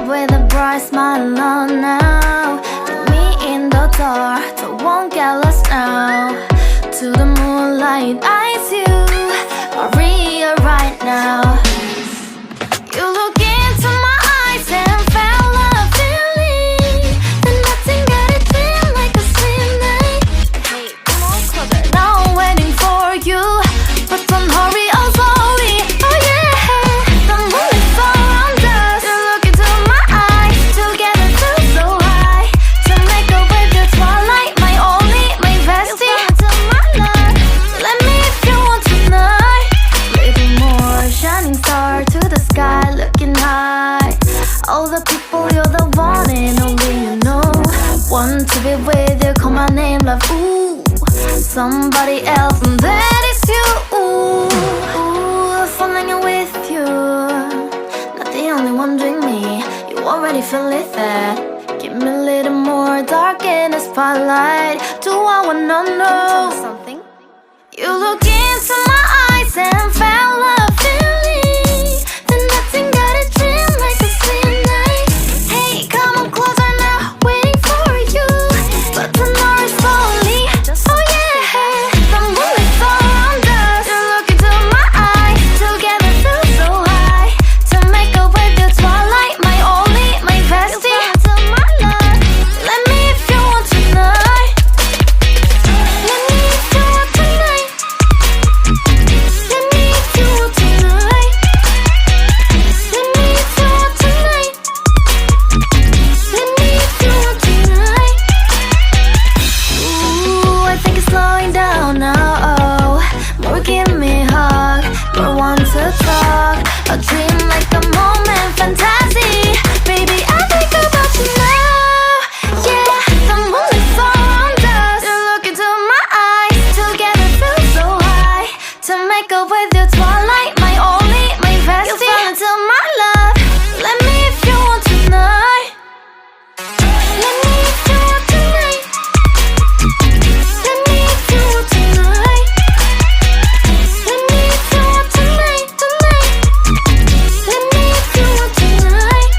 up with a bright smile on now. Put me in the dark, so won't get lost now. To the moonlight, eyes you, Maria right now. You look into my eyes and felt a feeling that nothing got it feel like a slim night. Hey, come on closer. Now I'm waiting for you, but don't hurry, oh slowly. Oh yeah, the moon is around us. You look into my eyes, together feel so high. To make a wave the twilight, my only, my bestie. To my love, let me if you want tonight. Little more shining star to the sky, looking high. All the people, you're the one and only you know. Want to be with you, call my name, love, ooh. Somebody else, and that is you, ooh. Falling in with you, not the only one doing me. You already feel it there. Give me a little more dark in the spotlight. Do I wanna know something? You look into my eyes and felt a feeling that nothing got a dream like a slim night. Hey, come on closer now, waiting for you, but the noise slowly. Oh yeah, the moon is around us. You look into my eyes, together feel so high. To make a wave the twilight, my only, my bestie. To my love, let me if you want tonight. Let me if you want tonight. Let me if you want tonight. Let me if you want tonight. Let me if you want tonight. Ooh, I think it's slowing down now. Oh, more give me a hug, more want to talk. A dream like a moment, fantasy. Baby, I think about you now. Yeah, the moon is around us. You look into my eyes, together feel so high. To make a with you twilight, my only, my bestie. You fell into my love. Let me if you want tonight. Let me if you want tonight. Let me if you want tonight. Let me if you want tonight, tonight. Let me if you want tonight.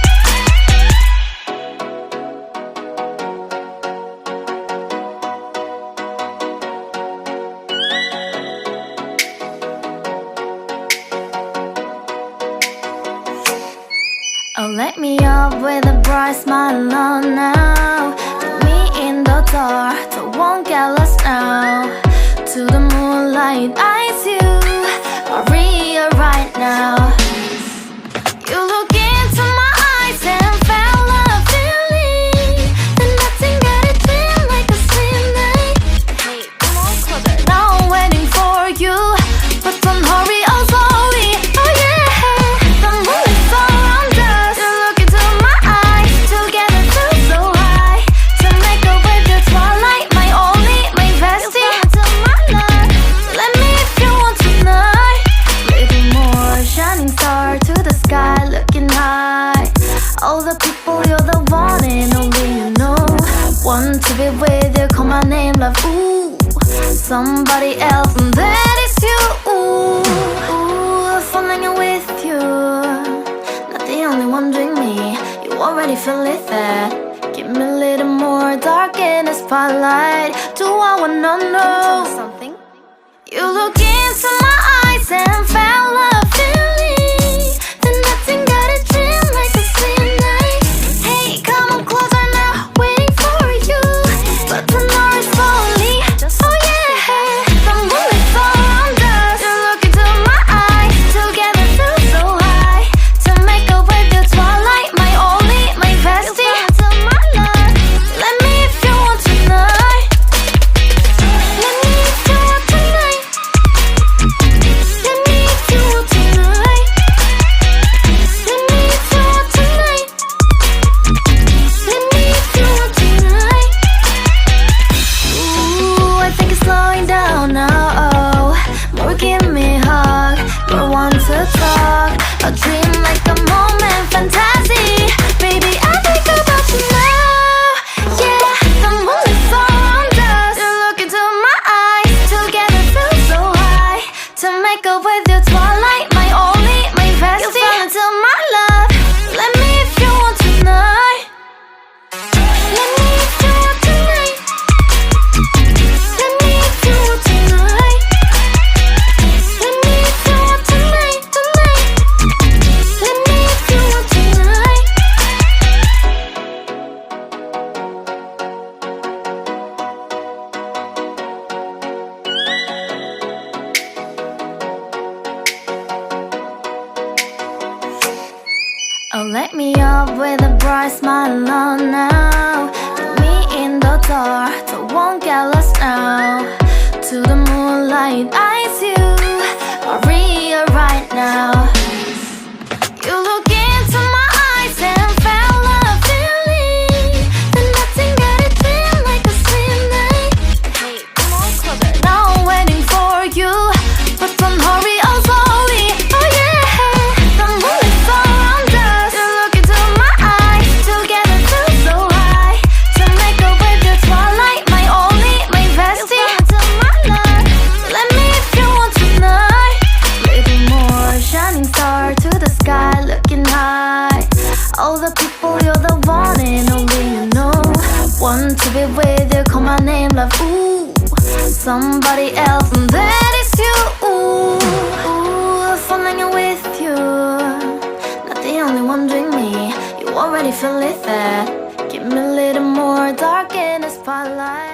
Oh, let me up with a bright smile on now. Put me in the dark, so won't get lost now. To the moonlight, eyes you, Maria right now. You look into my eyes and felt a feeling that nothing got it feel like a slim night. Hey, come on closer. Now I'm waiting for you, but don't hurry, oh slowly. Oh yeah, the moon is around us. You look into my eyes, together feel so high. To make a wave the twilight, my only, my bestie. To my love, let me if you want tonight. Little more shining star to the sky, looking high. All the people, you're the one and only you know. Want to be with you, call my name, love, ooh. Somebody else, and that is you, ooh. Falling in with you, not the only one doing me. You already feel it there. Give me a little more dark in the spotlight. Do I wanna know something? You look into my eyes and felt a feeling that nothing got a dream like a slim night. Hey, come on closer now, waiting for you, but the noise slowly. Oh yeah, the moon is around us. You look into my eyes, together feel so high. To make a wave the twilight, my only, my bestie. To my love, let me if you want tonight. Let me if you want tonight. Let me if you want tonight. Let me if you want tonight. Let me if you want tonight. Ooh, I think it's slowing down now. Oh, more give me a hug, more want to talk. A dream like a moment, fantasy. Baby, I think about you now. Yeah, the moon is around us. You look into my eyes, together feel so high. To make a with you twilight, my only, my bestie. You fell into my love. Let me if you want tonight. Wake me up with a bright smile on now. Put me in the dark, so won't get lost now. To the moonlight, eyes you are real right now. You look into my eyes and felt a feeling that nothing got it feel like a sweet night. Hey, come on closer. Now I'm waiting for you, but don't hurry, oh slowly. Oh yeah, the moon is around us. You look into my eyes, together feel so high. To make a way the twilight, my only, my bestie. You fall into my life. Let me if you want tonight. Little more shining star to the sky, looking high. All the people, you're the one and only you know. Want to be with you, call my name, love, ooh. Somebody else, and that is you, ooh. Ooh, falling in with you. Not the only one doing me. You already feel it there. Give me a little more dark in the spotlight.